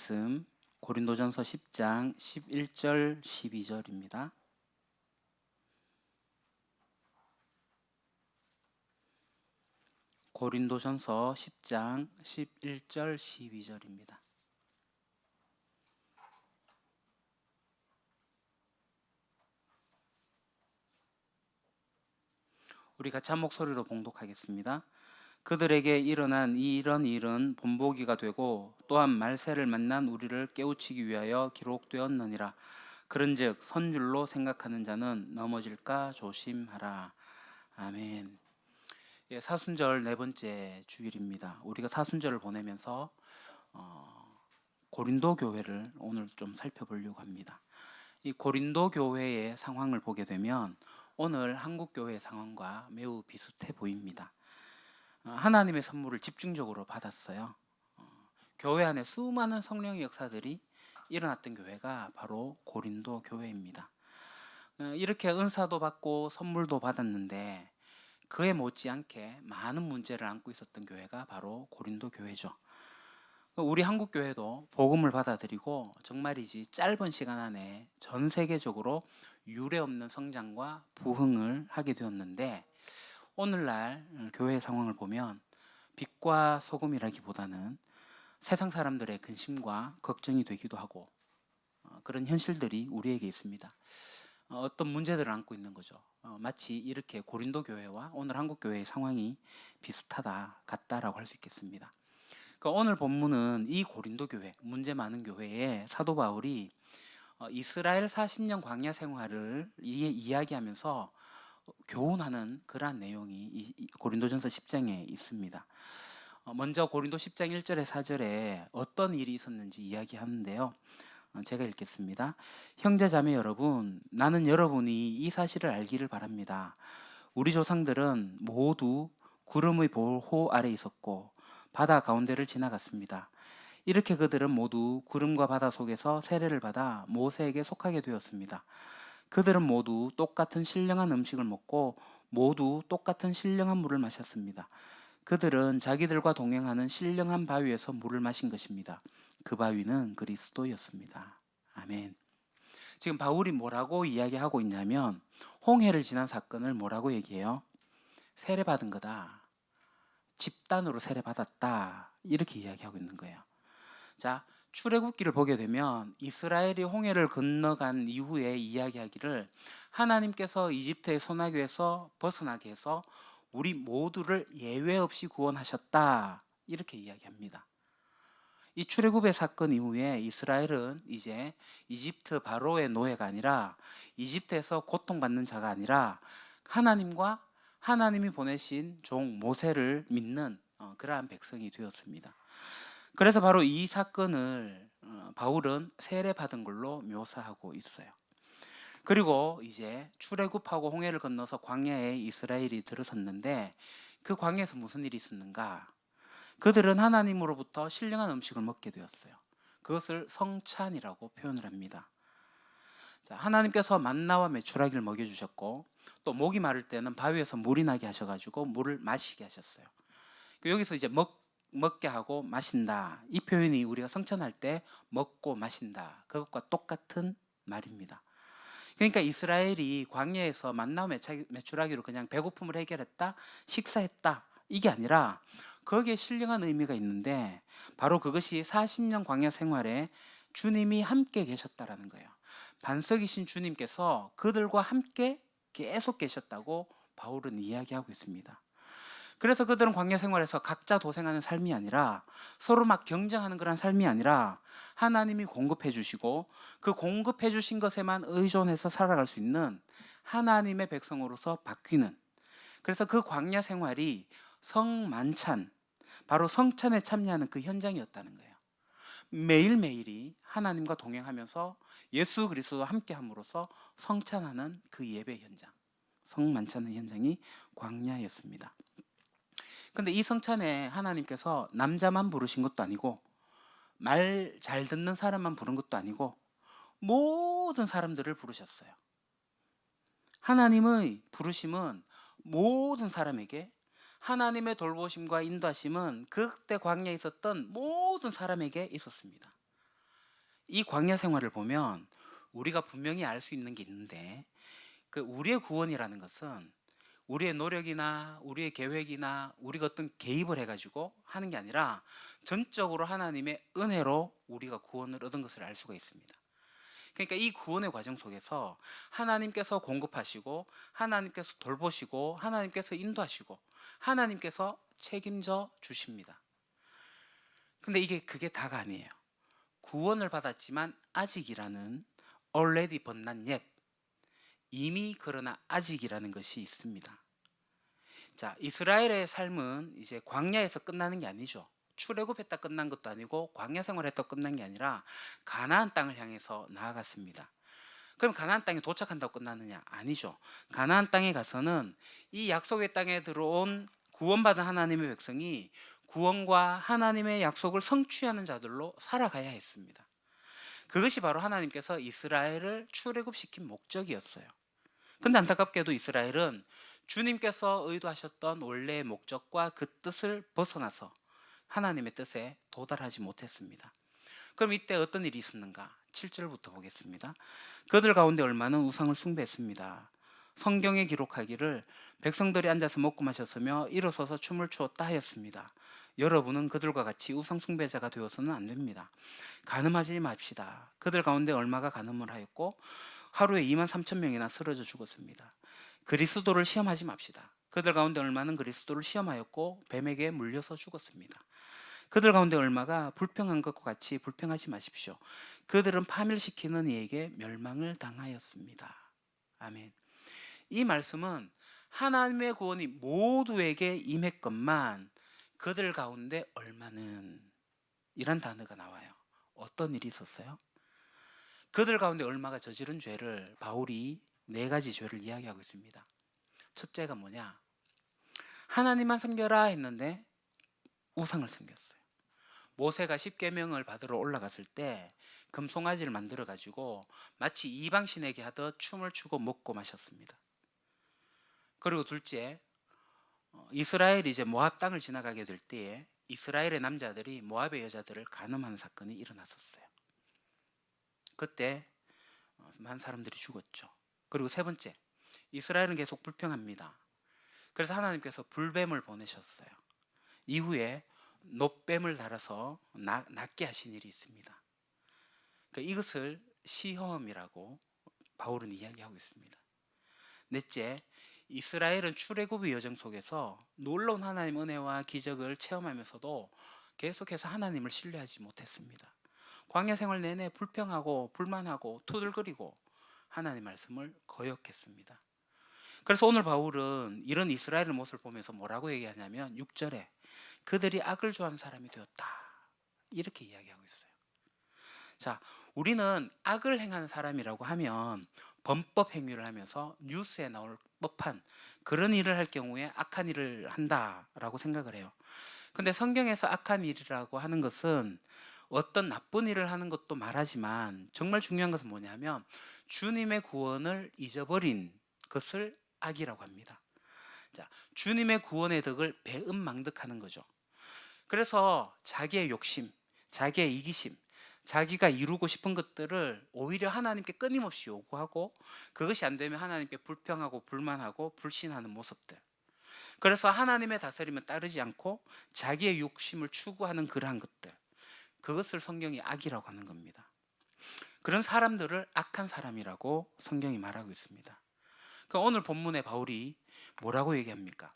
말씀 고린도전서 10장 11절 12절입니다. 고린도전서 10장 11절 12절입니다. 우리 같이 한 목소리로 봉독하겠습니다. 그들에게 일어난 이런 일은 본보기가 되고 또한 말세를 만난 우리를 깨우치기 위하여 기록되었느니라. 그런즉 선줄로 생각하는 자는 넘어질까 조심하라. 아멘. 사순절 네 번째 주일입니다. 우리가 사순절을 보내면서 고린도 교회를 오늘 좀 살펴보려고 합니다. 이 고린도 교회의 상황을 보게 되면 오늘 한국 교회의 상황과 매우 비슷해 보입니다. 하나님의 선물을 집중적으로 받았어요. 교회 안에 수많은 성령의 역사들이 일어났던 교회가 바로 고린도 교회입니다. 이렇게 은사도 받고 선물도 받았는데 그에 못지않게 많은 문제를 안고 있었던 교회가 바로 고린도 교회죠. 우리 한국 교회도 복음을 받아들이고 정말이지 짧은 시간 안에 전 세계적으로 유례없는 성장과 부흥을 하게 되었는데, 오늘날 교회의 상황을 보면 빛과 소금이라기보다는 세상 사람들의 근심과 걱정이 되기도 하고 그런 현실들이 우리에게 있습니다. 어떤 문제들을 안고 있는 거죠. 마치 이렇게 고린도 교회와 오늘 한국 교회의 상황이 비슷하다, 같다라고 할 수 있겠습니다. 오늘 본문은 이 고린도 교회, 문제 많은 교회에 사도 바울이 이스라엘 40년 광야 생활을 이야기하면서 교훈하는 그러한 내용이 이 고린도전서 10장에 있습니다. 먼저 고린도 10장 1절에 4절에 어떤 일이 있었는지 이야기하는데요. 제가 읽겠습니다. 형제 자매 여러분, 나는 여러분이 이 사실을 알기를 바랍니다. 우리 조상들은 모두 구름의 보호 아래 있었고 바다 가운데를 지나갔습니다. 이렇게 그들은 모두 구름과 바다 속에서 세례를 받아 모세에게 속하게 되었습니다. 그들은 모두 똑같은 신령한 음식을 먹고 모두 똑같은 신령한 물을 마셨습니다. 그들은 자기들과 동행하는 신령한 바위에서 물을 마신 것입니다. 그 바위는 그리스도였습니다. 아멘. 지금 바울이 뭐라고 이야기하고 있냐면 홍해를 지난 사건을 뭐라고 얘기해요? 세례받은 거다. 집단으로 세례받았다. 이렇게 이야기하고 있는 거예요. 자, 출애굽기를 보게 되면 이스라엘이 홍해를 건너간 이후에 이야기하기를 하나님께서 이집트의 소나기에서 벗어나게 해서 우리 모두를 예외 없이 구원하셨다. 이렇게 이야기합니다. 이 출애굽의 사건 이후에 이스라엘은 이제 이집트 바로의 노예가 아니라 이집트에서 고통받는 자가 아니라 하나님과 하나님이 보내신 종 모세를 믿는 그러한 백성이 되었습니다. 그래서 바로 이 사건을 바울은 세례받은 걸로 묘사하고 있어요. 그리고 이제 출애굽하고 홍해를 건너서 광야에 이스라엘이 들어섰는데 그 광야에서 무슨 일이 있었는가? 그들은 하나님으로부터 신령한 음식을 먹게 되었어요. 그것을 성찬이라고 표현을 합니다. 자, 하나님께서 만나와 메추라기를 먹여주셨고 또 목이 마를 때는 바위에서 물이 나게 하셔가지고 물을 마시게 하셨어요. 여기서 이제 먹게 하고 마신다, 이 표현이 우리가 성찬할 때 먹고 마신다, 그것과 똑같은 말입니다. 그러니까 이스라엘이 광야에서 만나와 메추라기로 그냥 배고픔을 해결했다, 식사했다, 이게 아니라 거기에 신령한 의미가 있는데 바로 그것이 40년 광야 생활에 주님이 함께 계셨다라는 거예요. 반석이신 주님께서 그들과 함께 계속 계셨다고 바울은 이야기하고 있습니다. 그래서 그들은 광야 생활에서 각자 도생하는 삶이 아니라 서로 막 경쟁하는 그런 삶이 아니라 하나님이 공급해 주시고 그 공급해 주신 것에만 의존해서 살아갈 수 있는 하나님의 백성으로서 바뀌는, 그래서 그 광야 생활이 성만찬, 바로 성찬에 참여하는 그 현장이었다는 거예요. 매일매일이 하나님과 동행하면서 예수 그리스도와 함께함으로써 성찬하는 그 예배 현장, 성만찬의 현장이 광야였습니다. 근데 이 성찬에 하나님께서 남자만 부르신 것도 아니고 말 잘 듣는 사람만 부른 것도 아니고 모든 사람들을 부르셨어요. 하나님의 부르심은 모든 사람에게, 하나님의 돌보심과 인도하심은 그때 광야에 있었던 모든 사람에게 있었습니다. 이 광야 생활을 보면 우리가 분명히 알 수 있는 게 있는데, 그 우리의 구원이라는 것은 우리의 노력이나 우리의 계획이나 우리가 어떤 개입을 해가지고 하는 게 아니라 전적으로 하나님의 은혜로 우리가 구원을 얻은 것을 알 수가 있습니다. 그러니까 이 구원의 과정 속에서 하나님께서 공급하시고, 하나님께서 돌보시고, 하나님께서 인도하시고, 하나님께서 책임져 주십니다. 근데 그게 다가 아니에요. 구원을 받았지만 아직이라는, already but not yet, 이미 그러나 아직이라는 것이 있습니다. 자, 이스라엘의 삶은 이제 광야에서 끝나는 게 아니죠. 출애굽했다 끝난 것도 아니고 광야 생활했다 끝난 게 아니라 가나안 땅을 향해서 나아갔습니다. 그럼 가나안 땅에 도착한다고 끝나느냐? 아니죠. 가나안 땅에 가서는 이 약속의 땅에 들어온 구원받은 하나님의 백성이 구원과 하나님의 약속을 성취하는 자들로 살아가야 했습니다. 그것이 바로 하나님께서 이스라엘을 출애굽시킨 목적이었어요. 근데 안타깝게도 이스라엘은 주님께서 의도하셨던 원래의 목적과 그 뜻을 벗어나서 하나님의 뜻에 도달하지 못했습니다. 그럼 이때 어떤 일이 있었는가? 7절부터 보겠습니다. 그들 가운데 얼마는 우상을 숭배했습니다. 성경에 기록하기를 백성들이 앉아서 먹고 마셨으며 일어서서 춤을 추었다 하였습니다. 여러분은 그들과 같이 우상 숭배자가 되어서는 안 됩니다. 간음하지 맙시다. 그들 가운데 얼마가 간음을 하였고 하루에 2만 3천 명이나 쓰러져 죽었습니다. 그리스도를 시험하지 맙시다. 그들 가운데 얼마는 그리스도를 시험하였고 뱀에게 물려서 죽었습니다. 그들 가운데 얼마가 불평한 것과 같이 불평하지 마십시오. 그들은 파멸시키는 이에게 멸망을 당하였습니다. 아멘. 이 말씀은 하나님의 구원이 모두에게 임했건만 그들 가운데 얼마는, 이란 단어가 나와요. 어떤 일이 있었어요? 그들 가운데 얼마가 저지른 죄를 바울이 4가지 죄를 이야기하고 있습니다. 첫째가 뭐냐? 하나님만 섬겨라 했는데 우상을 섬겼어요. 모세가 십계명을 받으러 올라갔을 때 금송아지를 만들어 가지고 마치 이방신에게 하듯 춤을 추고 먹고 마셨습니다. 그리고 둘째, 이스라엘이 이제 모압 땅을 지나가게 될 때에 이스라엘의 남자들이 모압의 여자들을 간음하는 사건이 일어났었어요. 그때 많은 사람들이 죽었죠. 그리고 세 번째, 이스라엘은 계속 불평합니다. 그래서 하나님께서 불뱀을 보내셨어요. 이후에 놋뱀을 달아서 낫게 하신 일이 있습니다. 그러니까 이것을 시험이라고 바울은 이야기하고 있습니다. 넷째, 이스라엘은 출애굽의 여정 속에서 놀라운 하나님 은혜와 기적을 체험하면서도 계속해서 하나님을 신뢰하지 못했습니다. 광야 생활 내내 불평하고 불만하고 투덜거리고 하나님 말씀을 거역했습니다. 그래서 오늘 바울은 이런 이스라엘의 모습을 보면서 뭐라고 얘기하냐면 6절에 그들이 악을 좋아하는 사람이 되었다, 이렇게 이야기하고 있어요. 자, 우리는 악을 행하는 사람이라고 하면 범법 행위를 하면서 뉴스에 나올 법한 그런 일을 할 경우에 악한 일을 한다라고 생각을 해요. 근데 성경에서 악한 일이라고 하는 것은 어떤 나쁜 일을 하는 것도 말하지만 정말 중요한 것은 뭐냐면 주님의 구원을 잊어버린 것을 악이라고 합니다. 자, 주님의 구원의 덕을 배은망덕하는 거죠. 그래서 자기의 욕심, 자기의 이기심, 자기가 이루고 싶은 것들을 오히려 하나님께 끊임없이 요구하고 그것이 안 되면 하나님께 불평하고 불만하고 불신하는 모습들. 그래서 하나님의 다스림을 따르지 않고 자기의 욕심을 추구하는 그러한 것들, 그것을 성경이 악이라고 하는 겁니다. 그런 사람들을 악한 사람이라고 성경이 말하고 있습니다. 그러니까 오늘 본문에 바울이 뭐라고 얘기합니까?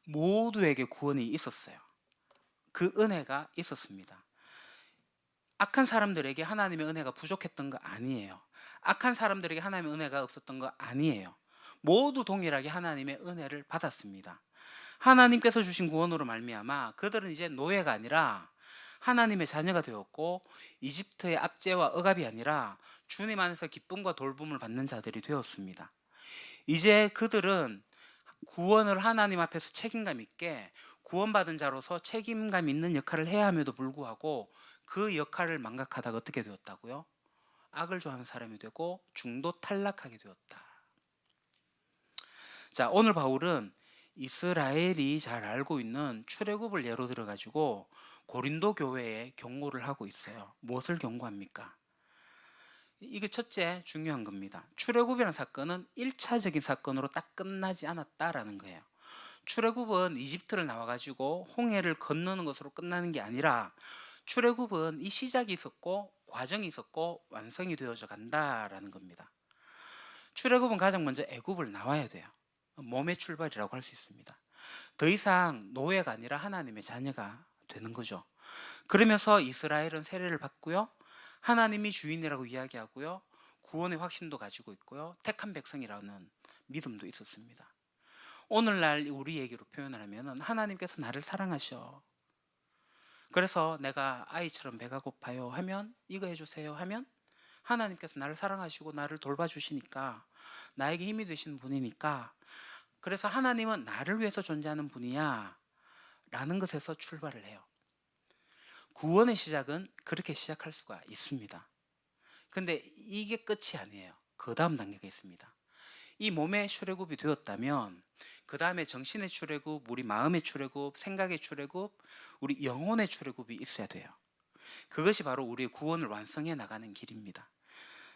모두에게 구원이 있었어요. 그 은혜가 있었습니다. 악한 사람들에게 하나님의 은혜가 부족했던 거 아니에요. 악한 사람들에게 하나님의 은혜가 없었던 거 아니에요. 모두 동일하게 하나님의 은혜를 받았습니다. 하나님께서 주신 구원으로 말미암아 그들은 이제 노예가 아니라 하나님의 자녀가 되었고, 이집트의 압제와 억압이 아니라 주님 안에서 기쁨과 돌봄을 받는 자들이 되었습니다. 이제 그들은 구원을 하나님 앞에서 책임감 있게 구원받은 자로서 책임감 있는 역할을 해야 함에도 불구하고 그 역할을 망각하다가 어떻게 되었다고요? 악을 좋아하는 사람이 되고 중도 탈락하게 되었다. 자, 오늘 바울은 이스라엘이 잘 알고 있는 출애굽을 예로 들어가지고 고린도 교회에 경고를 하고 있어요. 무엇을 경고합니까? 이게 첫째 중요한 겁니다. 출애굽이라는 사건은 1차적인 사건으로 딱 끝나지 않았다라는 거예요. 출애굽은 이집트를 나와가지고 홍해를 건너는 것으로 끝나는 게 아니라 출애굽은 이 시작이 있었고 과정이 있었고 완성이 되어져 간다라는 겁니다. 출애굽은 가장 먼저 애굽을 나와야 돼요. 몸의 출발이라고 할 수 있습니다. 더 이상 노예가 아니라 하나님의 자녀가 되는 거죠. 그러면서 이스라엘은 세례를 받고요. 하나님이 주인이라고 이야기하고요. 구원의 확신도 가지고 있고요. 택한 백성이라는 믿음도 있었습니다. 오늘날 우리 얘기로 표현을 하면 하나님께서 나를 사랑하셔. 그래서 내가 아이처럼 배가 고파요 하면 이거 해주세요 하면 하나님께서 나를 사랑하시고 나를 돌봐주시니까 나에게 힘이 되시는 분이니까 그래서 하나님은 나를 위해서 존재하는 분이야 라는 것에서 출발을 해요. 구원의 시작은 그렇게 시작할 수가 있습니다. 근데 이게 끝이 아니에요. 그 다음 단계가 있습니다. 이 몸의 출애굽이 되었다면 그 다음에 정신의 출애굽, 우리 마음의 출애굽, 생각의 출애굽, 우리 영혼의 출애굽이 있어야 돼요. 그것이 바로 우리의 구원을 완성해 나가는 길입니다.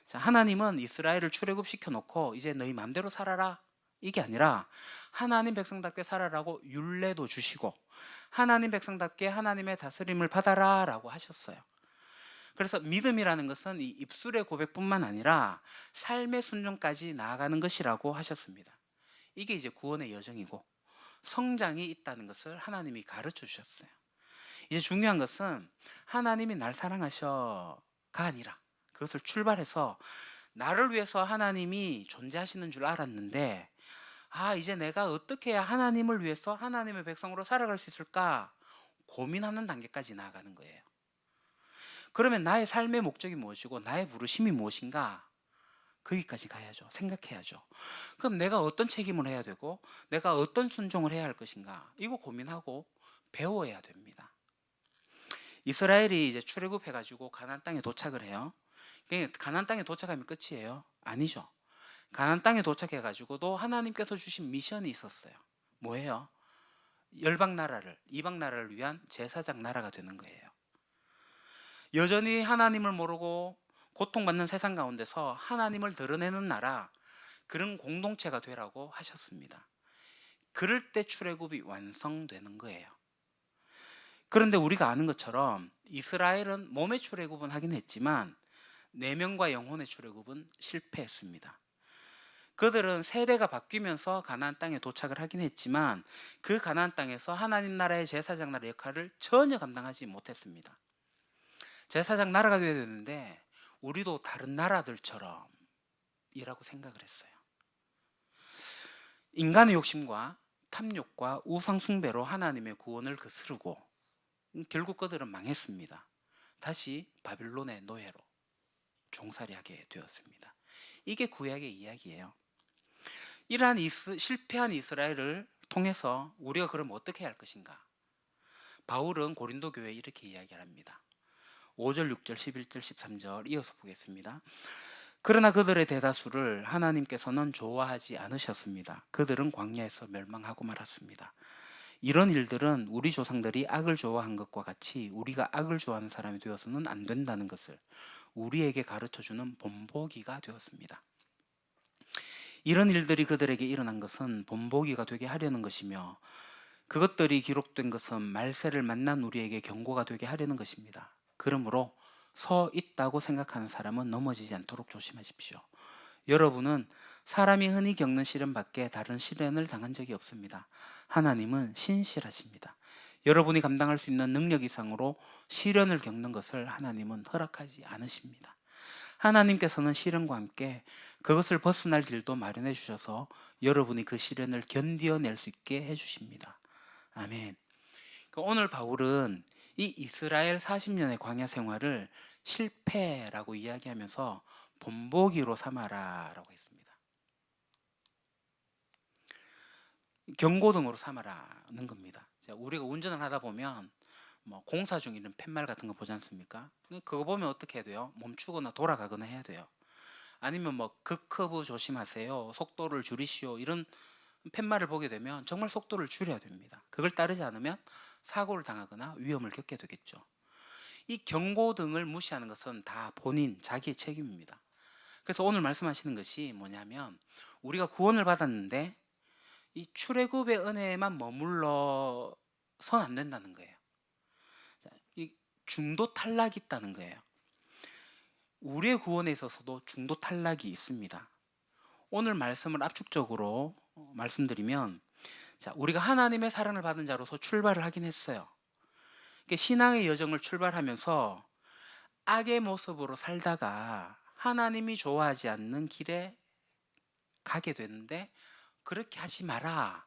자, 하나님은 이스라엘을 출애굽시켜 놓고 이제 너희 마음대로 살아라 이게 아니라 하나님 백성답게 살아라고 율례도 주시고 하나님 백성답게 하나님의 다스림을 받아라 라고 하셨어요. 그래서 믿음이라는 것은 이 입술의 고백뿐만 아니라 삶의 순종까지 나아가는 것이라고 하셨습니다. 이게 이제 구원의 여정이고 성장이 있다는 것을 하나님이 가르쳐 주셨어요. 이제 중요한 것은 하나님이 날 사랑하셔가 아니라 그것을 출발해서 나를 위해서 하나님이 존재하시는 줄 알았는데 이제 내가 어떻게 해야 하나님을 위해서 하나님의 백성으로 살아갈 수 있을까 고민하는 단계까지 나아가는 거예요. 그러면 나의 삶의 목적이 무엇이고 나의 부르심이 무엇인가 거기까지 가야죠. 생각해야죠. 그럼 내가 어떤 책임을 해야 되고 내가 어떤 순종을 해야 할 것인가 이거 고민하고 배워야 됩니다. 이스라엘이 이제 출애굽해가지고 가나안 땅에 도착을 해요. 가나안 땅에 도착하면 끝이에요? 아니죠. 가나안 땅에 도착해가지고도 하나님께서 주신 미션이 있었어요. 뭐예요? 열방 나라를, 이방 나라를 위한 제사장 나라가 되는 거예요. 여전히 하나님을 모르고 고통받는 세상 가운데서 하나님을 드러내는 나라, 그런 공동체가 되라고 하셨습니다. 그럴 때 출애굽이 완성되는 거예요. 그런데 우리가 아는 것처럼 이스라엘은 몸의 출애굽은 하긴 했지만 내면과 영혼의 출애굽은 실패했습니다. 그들은 세대가 바뀌면서 가나안 땅에 도착을 하긴 했지만 그 가나안 땅에서 하나님 나라의 제사장 나라의 역할을 전혀 감당하지 못했습니다. 제사장 나라가 되어야 되는데 우리도 다른 나라들처럼 이라고 생각을 했어요. 인간의 욕심과 탐욕과 우상 숭배로 하나님의 구원을 거스르고 결국 그들은 망했습니다. 다시 바빌론의 노예로 종살이하게 되었습니다. 이게 구약의 이야기예요. 이러한 실패한 이스라엘을 통해서 우리가 그럼 어떻게 해야 할 것인가? 바울은 고린도 교회에 이렇게 이야기합니다. 5절, 6절, 11절, 13절 이어서 보겠습니다. 그러나 그들의 대다수를 하나님께서는 좋아하지 않으셨습니다. 그들은 광야에서 멸망하고 말았습니다. 이런 일들은 우리 조상들이 악을 좋아한 것과 같이 우리가 악을 좋아하는 사람이 되어서는 안 된다는 것을 우리에게 가르쳐주는 본보기가 되었습니다. 이런 일들이 그들에게 일어난 것은 본보기가 되게 하려는 것이며 그것들이 기록된 것은 말세를 만난 우리에게 경고가 되게 하려는 것입니다. 그러므로 서 있다고 생각하는 사람은 넘어지지 않도록 조심하십시오. 여러분은 사람이 흔히 겪는 시련 밖에 다른 시련을 당한 적이 없습니다. 하나님은 신실하십니다. 여러분이 감당할 수 있는 능력 이상으로 시련을 겪는 것을 하나님은 허락하지 않으십니다. 하나님께서는 시련과 함께 그것을 벗어날 길도 마련해 주셔서 여러분이 그 시련을 견디어낼 수 있게 해주십니다. 아멘. 오늘 바울은 이 이스라엘 40년의 광야 생활을 실패라고 이야기하면서 본보기로 삼아라라고 했습니다. 경고등으로 삼아라는 겁니다. 우리가 운전을 하다 보면 공사 중 이런 팻말 같은 거 보지 않습니까? 그거 보면 어떻게 해야 돼요? 멈추거나 돌아가거나 해야 돼요. 아니면 극커브 조심하세요, 속도를 줄이시오 이런 팻말을 보게 되면 정말 속도를 줄여야 됩니다. 그걸 따르지 않으면 사고를 당하거나 위험을 겪게 되겠죠. 이 경고등을 무시하는 것은 다 본인 자기의 책임입니다. 그래서 오늘 말씀하시는 것이 뭐냐면, 우리가 구원을 받았는데 이 출애굽의 은혜에만 머물러선 안 된다는 거예요. 이 중도 탈락이 있다는 거예요. 우리의 구원에 있어서도 중도 탈락이 있습니다. 오늘 말씀을 압축적으로 말씀드리면, 우리가 하나님의 사랑을 받은 자로서 출발을 하긴 했어요. 신앙의 여정을 출발하면서 악의 모습으로 살다가 하나님이 좋아하지 않는 길에 가게 되는데, 그렇게 하지 마라,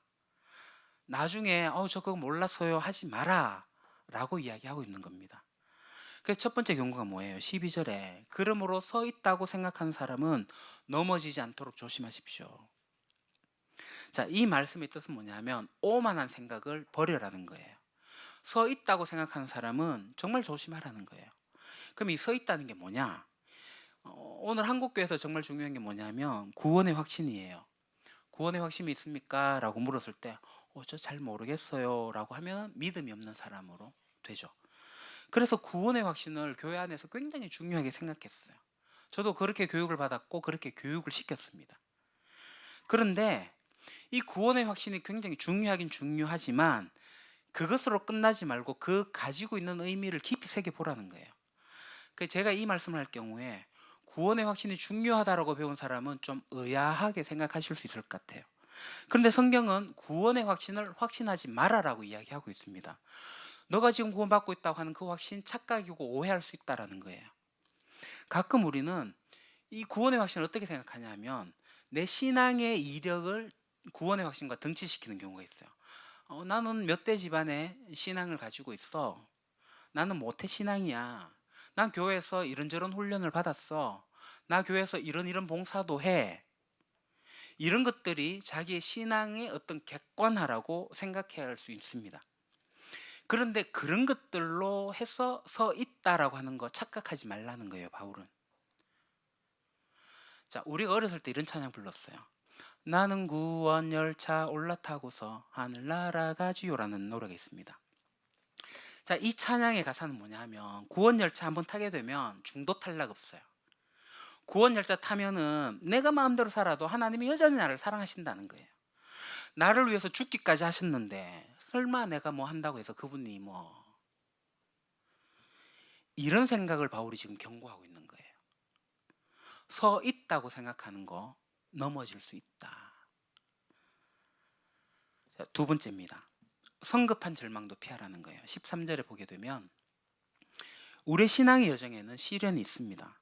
나중에 저 그거 몰랐어요 하지 마라 라고 이야기하고 있는 겁니다. 그래서 첫 번째 경고가 뭐예요? 12절에 그러므로 서 있다고 생각하는 사람은 넘어지지 않도록 조심하십시오. 이 말씀의 뜻은 뭐냐면, 오만한 생각을 버려라는 거예요. 서 있다고 생각하는 사람은 정말 조심하라는 거예요. 그럼 이 서 있다는 게 뭐냐? 오늘 한국교회에서 정말 중요한 게 뭐냐면 구원의 확신이에요. 구원의 확신이 있습니까? 라고 물었을 때 저 잘 모르겠어요 라고 하면 믿음이 없는 사람으로 되죠. 그래서 구원의 확신을 교회 안에서 굉장히 중요하게 생각했어요. 저도 그렇게 교육을 받았고 그렇게 교육을 시켰습니다. 그런데 이 구원의 확신이 굉장히 중요하긴 중요하지만 그것으로 끝나지 말고 그 가지고 있는 의미를 깊이 새겨보라는 거예요. 제가 이 말씀을 할 경우에 구원의 확신이 중요하다라고 배운 사람은 좀 의아하게 생각하실 수 있을 것 같아요. 그런데 성경은 구원의 확신을 확신하지 마라라고 이야기하고 있습니다. 너가 지금 구원받고 있다고 하는 그 확신 착각이고 오해할 수 있다라는 거예요. 가끔 우리는 이 구원의 확신을 어떻게 생각하냐면 내 신앙의 이력을 구원의 확신과 등치시키는 경우가 있어요. 나는 몇 대 집안의 신앙을 가지고 있어. 나는 모태 신앙이야. 난 교회에서 이런저런 훈련을 받았어. 나 교회에서 이런 봉사도 해. 이런 것들이 자기의 신앙의 어떤 객관화라고 생각해야 할 수 있습니다. 그런데 그런 것들로 해서 서 있다라고 하는 거 착각하지 말라는 거예요, 바울은. 우리가 어렸을 때 이런 찬양 불렀어요. 나는 구원 열차 올라타고서 하늘 날아가지요라는 노래가 있습니다. 이 찬양의 가사는 뭐냐 하면, 구원 열차 한번 타게 되면 중도 탈락 없어요. 구원 열차 타면은 내가 마음대로 살아도 하나님이 여전히 나를 사랑하신다는 거예요. 나를 위해서 죽기까지 하셨는데 설마 내가 뭐 한다고 해서 그분이 뭐, 이런 생각을 바울이 지금 경고하고 있는 거예요. 서 있다고 생각하는 거 넘어질 수 있다. 두 번째입니다. 성급한 절망도 피하라는 거예요. 13절에 보게 되면 우리의 신앙의 여정에는 시련이 있습니다.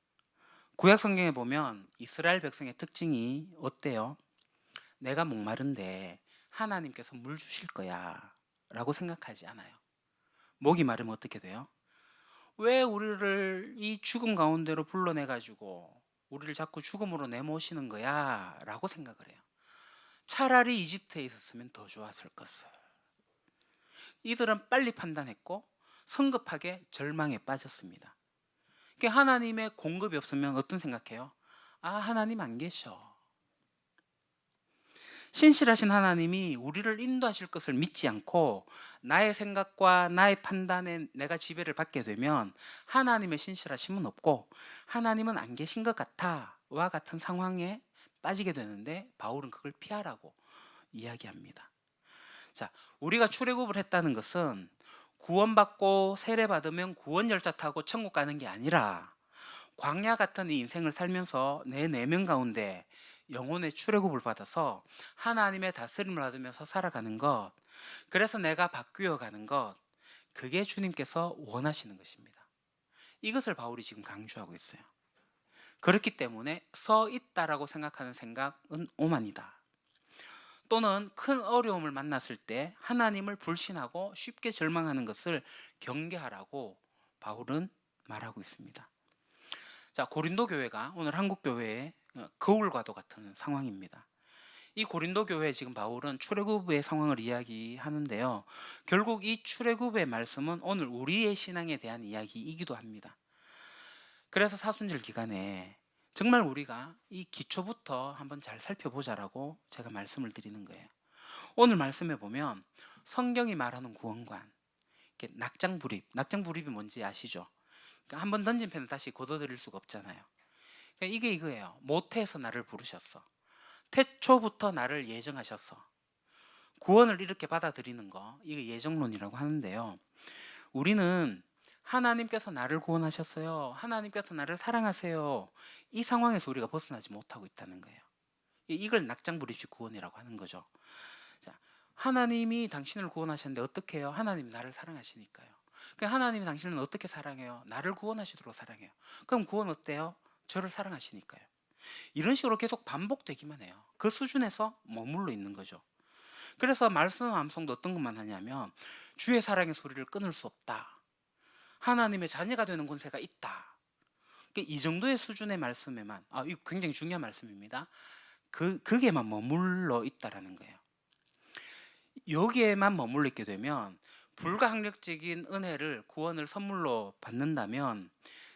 구약 성경에 보면 이스라엘 백성의 특징이 어때요? 내가 목마른데 하나님께서 물 주실 거야 라고 생각하지 않아요. 목이 마르면 어떻게 돼요? 왜 우리를 이 죽음 가운데로 불러내가지고 우리를 자꾸 죽음으로 내모시는 거야 라고 생각을 해요. 차라리 이집트에 있었으면 더 좋았을 것을. 이들은 빨리 판단했고 성급하게 절망에 빠졌습니다. 하나님의 공급이 없으면 어떤 생각해요? 하나님 안 계셔. 신실하신 하나님이 우리를 인도하실 것을 믿지 않고 나의 생각과 나의 판단에 내가 지배를 받게 되면 하나님의 신실하심은 없고 하나님은 안 계신 것 같아와 같은 상황에 빠지게 되는데, 바울은 그걸 피하라고 이야기합니다. 우리가 출애굽을 했다는 것은 구원받고 세례받으면 구원 열차 타고 천국 가는 게 아니라 광야 같은 이 인생을 살면서 내 내면 가운데 영혼의 출애굽을 받아서 하나님의 다스림을 받으면서 살아가는 것, 그래서 내가 바뀌어 가는 것, 그게 주님께서 원하시는 것입니다. 이것을 바울이 지금 강조하고 있어요. 그렇기 때문에 서 있다라고 생각하는 생각은 오만이다. 또는 큰 어려움을 만났을 때 하나님을 불신하고 쉽게 절망하는 것을 경계하라고 바울은 말하고 있습니다. 고린도 교회가 오늘 한국 교회의 거울과도 같은 상황입니다. 이 고린도 교회에 지금 바울은 출애굽의 상황을 이야기하는데요. 결국 이 출애굽의 말씀은 오늘 우리의 신앙에 대한 이야기이기도 합니다. 그래서 사순절 기간에 정말 우리가 이 기초부터 한번 잘 살펴보자라고 제가 말씀을 드리는 거예요. 오늘 말씀해 보면 성경이 말하는 구원관, 이렇게 낙장불입이 뭔지 아시죠? 그러니까 한번 던진 패는 다시 걷어들일 수가 없잖아요. 그러니까 이게 이거예요. 모태에서 나를 부르셨어. 태초부터 나를 예정하셨어. 구원을 이렇게 받아들이는 거, 이게 예정론이라고 하는데요. 우리는 하나님께서 나를 구원하셨어요. 하나님께서 나를 사랑하세요. 이 상황에서 우리가 벗어나지 못하고 있다는 거예요. 이걸 낙장불입식 구원이라고 하는 거죠. 자, 하나님이 당신을 구원하셨는데 어떻게 해요? 하나님이 나를 사랑하시니까요. 그러니까 하나님이 당신을 어떻게 사랑해요? 나를 구원하시도록 사랑해요. 그럼 구원 어때요? 저를 사랑하시니까요. 이런 식으로 계속 반복되기만 해요. 그 수준에서 머물러 있는 거죠. 그래서 말씀 암송도 어떤 것만 하냐면 주의 사랑의 소리를 끊을 수 없다. 하나님의 자녀가 되는 권세가 있다. 이 정도의 수준의 말씀에만, 이거 굉장히 중요한 말씀입니다. 그게만 머물러 있다라는 거예요. 여기에만 머물러 있게 되면 불가항력적인 은혜를, 구원을 선물로 받는다면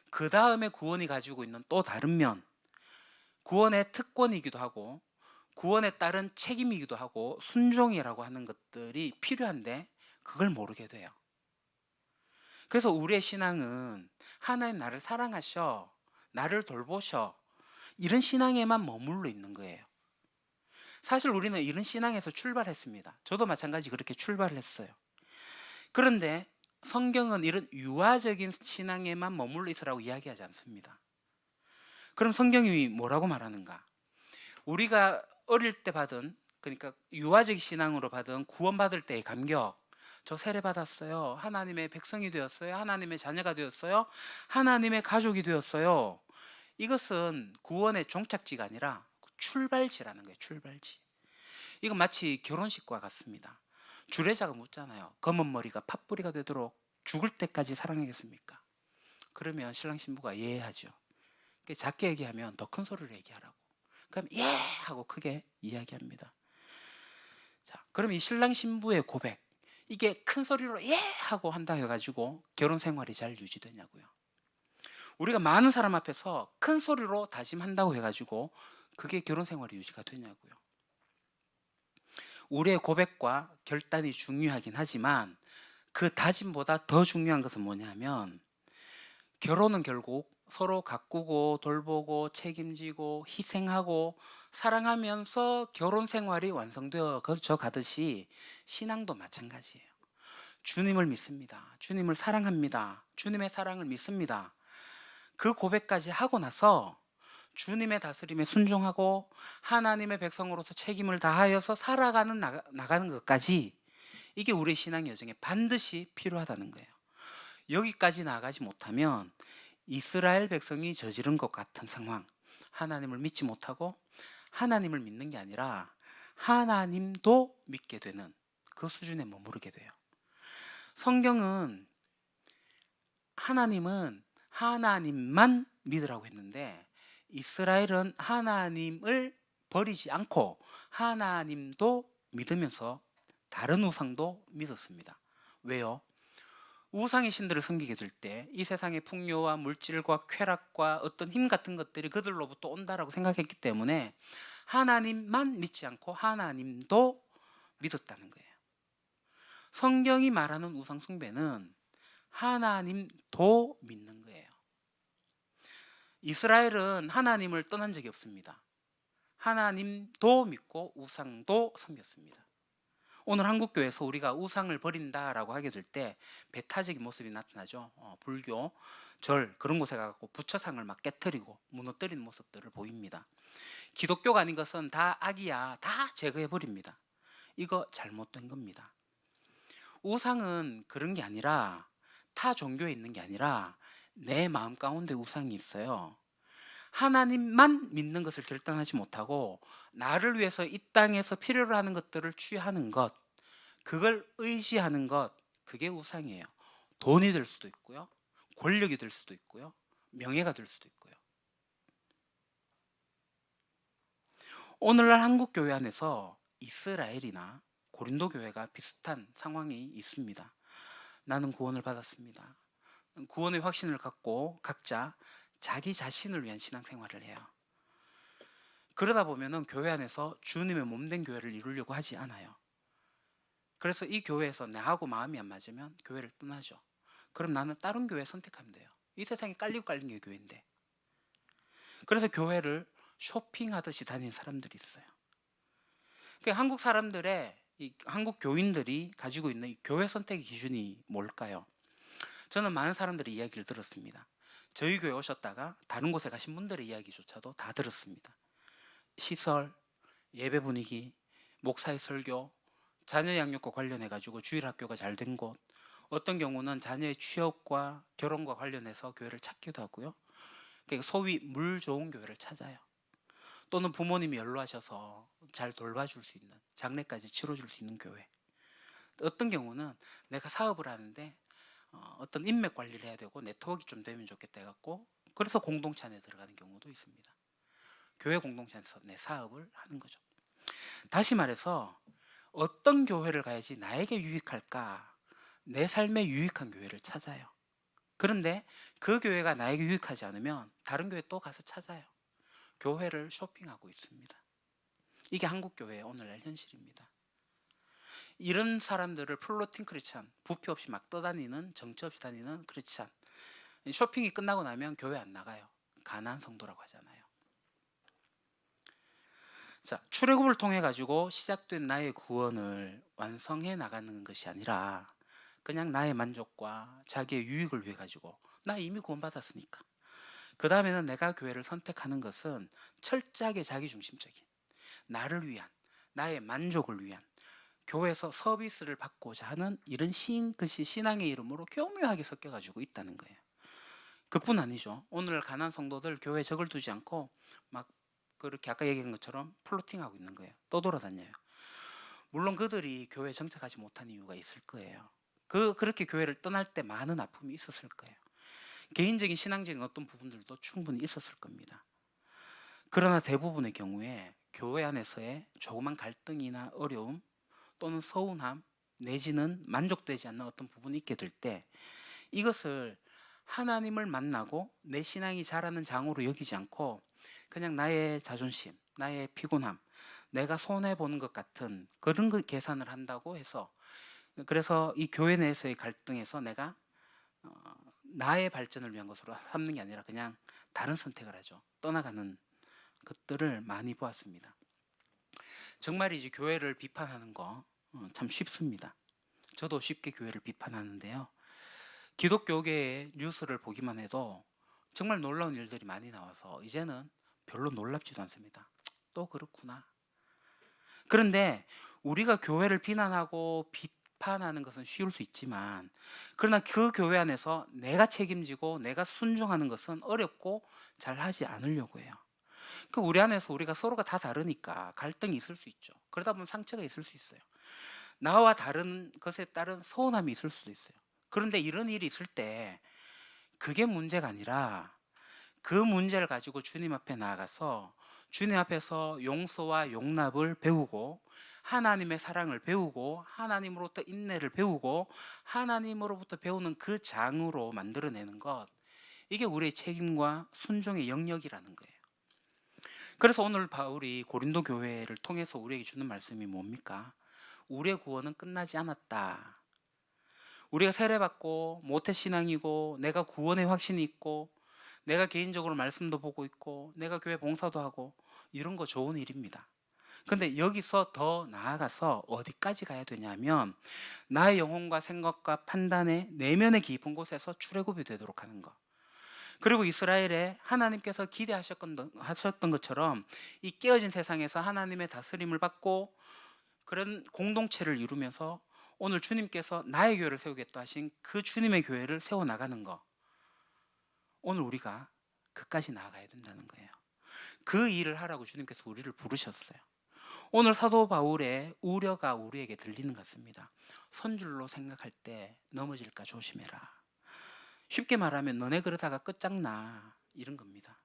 그 다음에 구원이 가지고 있는 또 다른 면, 구원의 특권이기도 하고 구원에 따른 책임이기도 하고 순종이라고 하는 것들이 필요한데 그걸 모르게 돼요. 그래서 우리의 신앙은 하나님 나를 사랑하셔, 나를 돌보셔, 이런 신앙에만 머물러 있는 거예요. 사실 우리는 이런 신앙에서 출발했습니다. 저도 마찬가지 그렇게 출발을 했어요. 그런데 성경은 이런 유아적인 신앙에만 머물러 있으라고 이야기하지 않습니다. 그럼 성경이 뭐라고 말하는가? 우리가 어릴 때 받은, 그러니까 유아적 신앙으로 받은 구원받을 때의 감격, 저 세례 받았어요, 하나님의 백성이 되었어요, 하나님의 자녀가 되었어요, 하나님의 가족이 되었어요, 이것은 구원의 종착지가 아니라 출발지라는 거예요. 출발지. 이건 마치 결혼식과 같습니다. 주례자가 묻잖아요. 검은 머리가 팥뿌리가 되도록 죽을 때까지 사랑하겠습니까? 그러면 신랑 신부가 예 하죠. 작게 얘기하면 더 큰 소리로 얘기하라고. 그럼 예 하고 크게 이야기합니다. 자, 그럼 이 신랑 신부의 고백, 이게 큰 소리로 예 하고 한다 해가지고 결혼 생활이 잘 유지되냐고요. 우리가 많은 사람 앞에서 큰 소리로 다짐한다고 해가지고 그게 결혼 생활이 유지가 되냐고요. 우리의 고백과 결단이 중요하긴 하지만 그 다짐보다 더 중요한 것은 뭐냐면, 결혼은 결국 서로 가꾸고 돌보고 책임지고 희생하고 사랑하면서 결혼 생활이 완성되어 가듯이 신앙도 마찬가지예요. 주님을 믿습니다. 주님을 사랑합니다. 주님의 사랑을 믿습니다. 그 고백까지 하고 나서 주님의 다스림에 순종하고 하나님의 백성으로서 책임을 다하여서 살아가는 나가는 것까지, 이게 우리의 신앙 여정에 반드시 필요하다는 거예요. 여기까지 나가지 못하면 이스라엘 백성이 저지른 것 같은 상황, 하나님을 믿지 못하고 하나님을 믿는 게 아니라 하나님도 믿게 되는 그 수준에 머무르게 돼요. 성경은 하나님은 하나님만 믿으라고 했는데 이스라엘은 하나님을 버리지 않고 하나님도 믿으면서 다른 우상도 믿었습니다. 왜요? 우상의 신들을 섬기게 될 때 이 세상의 풍요와 물질과 쾌락과 어떤 힘 같은 것들이 그들로부터 온다라고 생각했기 때문에 하나님만 믿지 않고 하나님도 믿었다는 거예요. 성경이 말하는 우상 숭배는 하나님도 믿는 거예요. 이스라엘은 하나님을 떠난 적이 없습니다. 하나님도 믿고 우상도 섬겼습니다. 오늘 한국교회에서 우리가 우상을 버린다라고 하게 될 때 배타적인 모습이 나타나죠. 불교, 절 그런 곳에 가고 부처상을 막 깨트리고 무너뜨리는 모습들을 보입니다. 기독교가 아닌 것은 다 악이야, 다 제거해버립니다. 이거 잘못된 겁니다. 우상은 그런 게 아니라, 타 종교에 있는 게 아니라 내 마음 가운데 우상이 있어요. 하나님만 믿는 것을 결단하지 못하고 나를 위해서 이 땅에서 필요로 하는 것들을 취하는 것, 그걸 의지하는 것, 그게 우상이에요. 돈이 될 수도 있고요, 권력이 될 수도 있고요, 명예가 될 수도 있고요. 오늘날 한국 교회 안에서 이스라엘이나 고린도 교회가 비슷한 상황이 있습니다. 나는 구원을 받았습니다. 구원의 확신을 갖고 각자 자기 자신을 위한 신앙생활을 해요. 그러다 보면은 교회 안에서 주님의 몸된 교회를 이루려고 하지 않아요. 그래서 이 교회에서 나하고 마음이 안 맞으면 교회를 떠나죠. 그럼 나는 다른 교회 선택하면 돼요. 이 세상에 깔리고 깔린 게 교회인데. 그래서 교회를 쇼핑하듯이 다니는 사람들이 있어요. 한국 사람들의 한국 교인들이 가지고 있는 이 교회 선택의 기준이 뭘까요? 저는 많은 사람들의 이야기를 들었습니다. 저희 교회 오셨다가 다른 곳에 가신 분들의 이야기조차도 다 들었습니다. 시설, 예배 분위기, 목사의 설교, 자녀 양육과 관련해 가지고 주일 학교가 잘 된 곳, 어떤 경우는 자녀의 취업과 결혼과 관련해서 교회를 찾기도 하고요. 그러니까 소위 물 좋은 교회를 찾아요. 또는 부모님이 연로하셔서 잘 돌봐줄 수 있는, 장례까지 치러줄 수 있는 교회. 어떤 경우는 내가 사업을 하는데 어떤 인맥 관리를 해야 되고 네트워크가 좀 되면 좋겠다 해갖고 그래서 공동체 안에 들어가는 경우도 있습니다. 교회 공동체 안에서 내 사업을 하는 거죠. 다시 말해서 어떤 교회를 가야지 나에게 유익할까? 내 삶에 유익한 교회를 찾아요. 그런데 그 교회가 나에게 유익하지 않으면 다른 교회 또 가서 찾아요. 교회를 쇼핑하고 있습니다. 이게 한국 교회의 오늘날 현실입니다. 이런 사람들을 플로팅 크리스찬, 부피 없이 막 떠다니는, 정처 없이 다니는 크리스찬. 쇼핑이 끝나고 나면 교회 안 나가요. 가난 성도라고 하잖아요. 자, 출애굽을 통해 가지고 시작된 나의 구원을 완성해 나가는 것이 아니라 그냥 나의 만족과 자기의 유익을 위해 가지고 나 이미 구원받았으니까. 그 다음에는 내가 교회를 선택하는 것은 철저하게 자기중심적인 나를 위한 나의 만족을 위한 교회에서 서비스를 받고자 하는 이런 것이 신앙의 이름으로 교묘하게 섞여가지고 있다는 거예요. 그뿐 아니죠. 오늘 가난 성도들 교회에 적을 두지 않고 막 그렇게 아까 얘기한 것처럼 플로팅하고 있는 거예요. 떠돌아다녀요. 물론 그들이 교회에 정착하지 못한 이유가 있을 거예요. 그렇게 교회를 떠날 때 많은 아픔이 있었을 거예요. 개인적인 신앙적인 어떤 부분들도 충분히 있었을 겁니다. 그러나 대부분의 경우에 교회 안에서의 조그만 갈등이나 어려움 또는 서운함 내지는 만족되지 않는 어떤 부분이 있게 될 때 이것을 하나님을 만나고 내 신앙이 자라는 장으로 여기지 않고 그냥 나의 자존심, 나의 피곤함, 내가 손해보는 것 같은 그런 거 계산을 한다고 해서 그래서 이 교회 내에서의 갈등에서 내가 나의 발전을 위한 것으로 삼는 게 아니라 그냥 다른 선택을 하죠. 떠나가는 것들을 많이 보았습니다. 정말이지 교회를 비판하는 거 참 쉽습니다. 저도 쉽게 교회를 비판하는데요. 기독교계의 뉴스를 보기만 해도 정말 놀라운 일들이 많이 나와서 이제는 별로 놀랍지도 않습니다. 또 그렇구나. 그런데 우리가 교회를 비난하고 비판하는 것은 쉬울 수 있지만 그러나 그 교회 안에서 내가 책임지고 내가 순종하는 것은 어렵고 잘 하지 않으려고 해요. 우리 안에서 우리가 서로가 다 다르니까 갈등이 있을 수 있죠. 그러다 보면 상처가 있을 수 있어요. 나와 다른 것에 따른 서운함이 있을 수도 있어요. 그런데 이런 일이 있을 때 그게 문제가 아니라 그 문제를 가지고 주님 앞에 나아가서 주님 앞에서 용서와 용납을 배우고 하나님의 사랑을 배우고 하나님으로부터 인내를 배우고 하나님으로부터 배우는 그 장으로 만들어내는 것, 이게 우리의 책임과 순종의 영역이라는 거예요. 그래서 오늘 바울이 고린도 교회를 통해서 우리에게 주는 말씀이 뭡니까? 우리의 구원은 끝나지 않았다. 우리가 세례받고 모태신앙이고 내가 구원의 확신이 있고 내가 개인적으로 말씀도 보고 있고 내가 교회 봉사도 하고 이런 거 좋은 일입니다. 근데 여기서 더 나아가서 어디까지 가야 되냐면 나의 영혼과 생각과 판단의 내면의 깊은 곳에서 출애굽이 되도록 하는 것. 그리고 이스라엘에 하나님께서 기대하셨던 것처럼 이 깨어진 세상에서 하나님의 다스림을 받고 그런 공동체를 이루면서 오늘 주님께서 나의 교회를 세우겠다 하신 그 주님의 교회를 세워나가는 것, 오늘 우리가 그까지 나아가야 된다는 거예요. 그 일을 하라고 주님께서 우리를 부르셨어요. 오늘 사도 바울의 우려가 우리에게 들리는 것 같습니다. 선줄로 생각할 때 넘어질까 조심해라. 쉽게 말하면 너네 그러다가 끝장나, 이런 겁니다.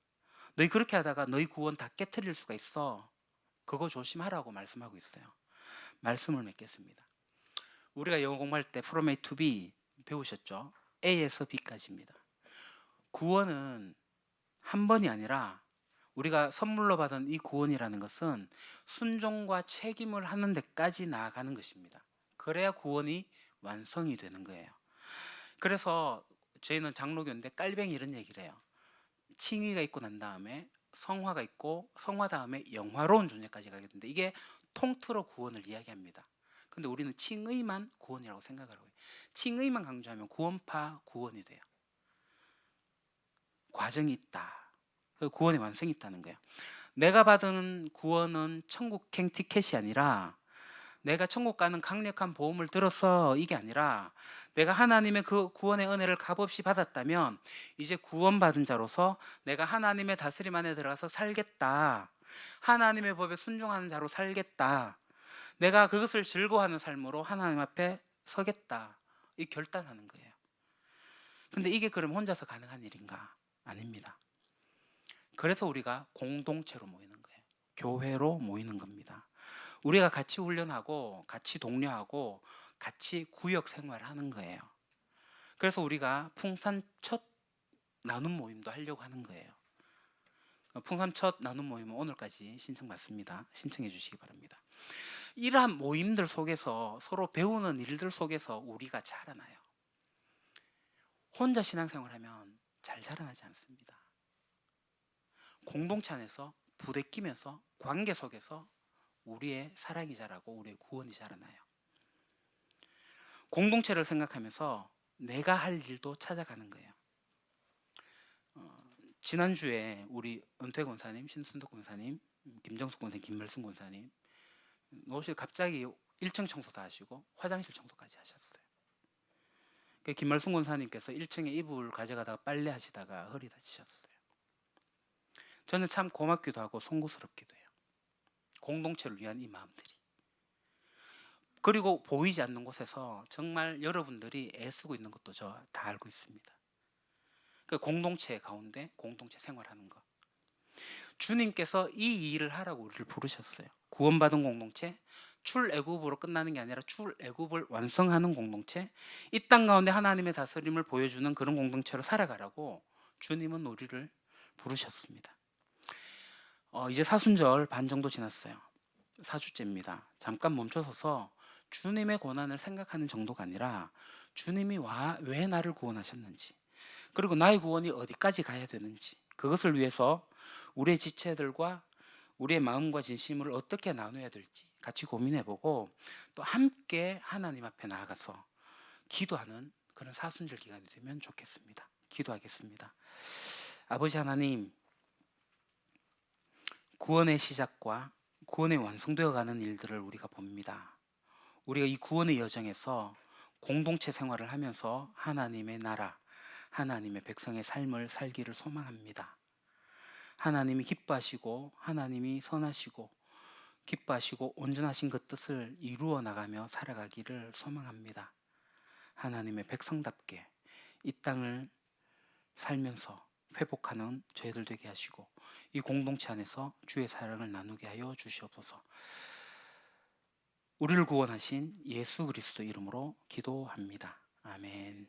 너희 그렇게 하다가 너희 구원 다 깨트릴 수가 있어. 그거 조심하라고 말씀하고 있어요. 말씀을 맺겠습니다. 우리가 영어 공부할 때 from A to B 배우셨죠? A에서 B까지입니다. 구원은 한 번이 아니라 우리가 선물로 받은 이 구원이라는 것은 순종과 책임을 하는 데까지 나아가는 것입니다. 그래야 구원이 완성이 되는 거예요. 그래서 저희는 장로교인데 깔뱅이 이런 얘기를 해요. 칭의가 있고 난 다음에 성화가 있고 성화 다음에 영화로운 존재까지 가게 되는데 이게 통틀어 구원을 이야기합니다. 근데 우리는 칭의만 구원이라고 생각을 하고 칭의만 강조하면 구원파 구원이 돼요. 과정이 있다. 그 구원의 완성이 있다는 거예요. 내가 받은 구원은 천국행 티켓이 아니라 내가 천국 가는 강력한 보험을 들어서 이게 아니라 내가 하나님의 그 구원의 은혜를 값없이 받았다면 이제 구원받은 자로서 내가 하나님의 다스림 안에 들어가서 살겠다. 하나님의 법에 순종하는 자로 살겠다. 내가 그것을 즐거워하는 삶으로 하나님 앞에 서겠다. 이 결단하는 거예요. 근데 이게 그럼 혼자서 가능한 일인가? 아닙니다. 그래서 우리가 공동체로 모이는 거예요. 교회로 모이는 겁니다. 우리가 같이 훈련하고 같이 독려하고 같이 구역 생활하는 거예요. 그래서 우리가 풍산 첫 나눔 모임도 하려고 하는 거예요. 풍산 첫 나눔 모임은 오늘까지 신청받습니다. 신청해 주시기 바랍니다. 이러한 모임들 속에서 서로 배우는 일들 속에서 우리가 자라나요. 혼자 신앙생활하면 잘 자라나지 않습니다. 공동체 안에서 부대끼면서 관계 속에서 우리의 사랑이 자라고 우리의 구원이 자라나요. 공동체를 생각하면서 내가 할 일도 찾아가는 거예요. 지난주에 우리 은퇴 권사님, 신순덕 권사님, 김정숙 권사님, 김መል순 권사님 노실 갑자기 1층 청소 다 하시고 화장실 청소까지 하셨어요. 김말순 권사님께서 1층에 이불 가져가다가 빨래 하시다가 허리 다치셨어요. 저는 참 고맙기도 하고 송구스럽기도 해요. 공동체를 위한 이 마음들이. 그리고 보이지 않는 곳에서 정말 여러분들이 애쓰고 있는 것도 저 다 알고 있습니다. 그 공동체 가운데 공동체 생활하는 것. 주님께서 이 일을 하라고 우리를 부르셨어요. 구원받은 공동체, 출애굽으로 끝나는 게 아니라 출애굽을 완성하는 공동체, 이 땅 가운데 하나님의 다스림을 보여주는 그런 공동체로 살아가라고 주님은 우리를 부르셨습니다. 이제 사순절 반 정도 지났어요. 4주째입니다. 잠깐 멈춰서서 주님의 고난을 생각하는 정도가 아니라 주님이 왜 나를 구원하셨는지, 그리고 나의 구원이 어디까지 가야 되는지, 그것을 위해서 우리의 지체들과 우리의 마음과 진심을 어떻게 나눠야 될지 같이 고민해보고 또 함께 하나님 앞에 나아가서 기도하는 그런 사순절 기간이 되면 좋겠습니다. 기도하겠습니다. 아버지 하나님, 구원의 시작과 구원의 완성되어 가는 일들을 우리가 봅니다. 우리가 이 구원의 여정에서 공동체 생활을 하면서 하나님의 나라, 하나님의 백성의 삶을 살기를 소망합니다. 하나님이 기뻐하시고 하나님이 선하시고 기뻐하시고 온전하신 그 뜻을 이루어 나가며 살아가기를 소망합니다. 하나님의 백성답게 이 땅을 살면서 회복하는 저희들 되게 하시고 이 공동체 안에서 주의 사랑을 나누게 하여 주시옵소서. 우리를 구원하신 예수 그리스도 이름으로 기도합니다. 아멘.